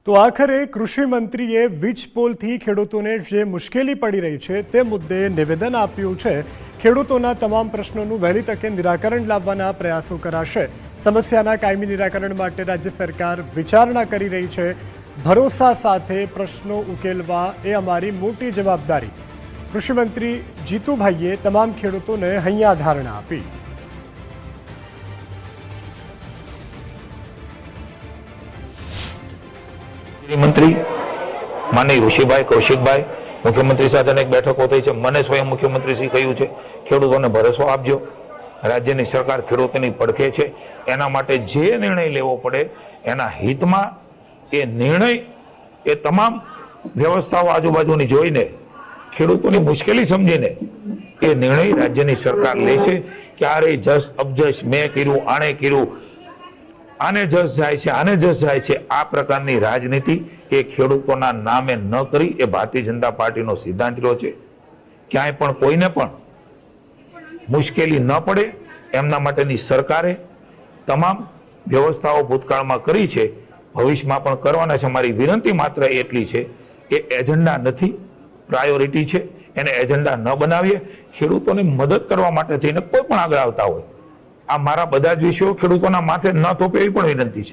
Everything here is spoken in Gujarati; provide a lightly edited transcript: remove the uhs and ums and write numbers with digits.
તો આખરે કૃષિ મંત્રીએ વીજ પોલથી ખેડૂતોને જે મુશ્કેલી પડી રહી છે તે મુદ્દે નિવેદન આપ્યું છે। ખેડૂતોના તમામ પ્રશ્નોનું વહેલી તકે નિરાકરણ લાવવાના પ્રયાસો કરાશે। સમસ્યાના કાયમી નિરાકરણ માટે રાજ્ય સરકાર વિચારણા કરી રહી છે। ભરોસા સાથે પ્રશ્નો ઉકેલવા એ અમારી મોટી જવાબદારી। કૃષિ મંત્રી જીતુભાઈએ તમામ ખેડૂતોને હૈયાધારણા આપી। મંત્રી માનનીય ઋષિભાઈ કૌશિકભાઈ મુખ્યમંત્રી સાથે અનેક બેઠકો થઈ છે। મને સ્વયં મુખ્યમંત્રીશ્રી કહ્યું છે ખેડૂતોને ભરોસો આપજો, રાજ્યની સરકાર ખેડૂતોની પડખે છે। એના માટે જે નિર્ણય લેવો પડે એના હિતમાં એ નિર્ણય એ તમામ વ્યવસ્થાઓ આજુબાજુની જોઈને ખેડૂતોની મુશ્કેલી સમજીને એ નિર્ણય રાજ્યની સરકાર લેશે। ક્યારેય જસ અબજસ મેં કર્યું, આણે કર્યું, આને જસ જાય છે, આને જસ જાય છે, આ પ્રકારની રાજનીતિ એ ખેડૂતોના નામે ન કરી એ ભારતીય જનતા પાર્ટીનો સિદ્ધાંત રહ્યો છે। ક્યાંય પણ કોઈને પણ મુશ્કેલી ન પડે એમના માટેની સરકારે તમામ વ્યવસ્થાઓ ભૂતકાળમાં કરી છે, ભવિષ્યમાં પણ કરવાના છે। મારી વિનંતી માત્ર એટલી છે કે એજન્ડા નથી, પ્રાયોરિટી છે, એને એજન્ડા ન બનાવીએ। ખેડૂતોને મદદ કરવા માટે થઈને કોઈ પણ આગળ આવતા હોય, આ મારા બધા જ વિષયો ખેડૂતોના માથે ન થોપે એવી પણ વિનંતી છે।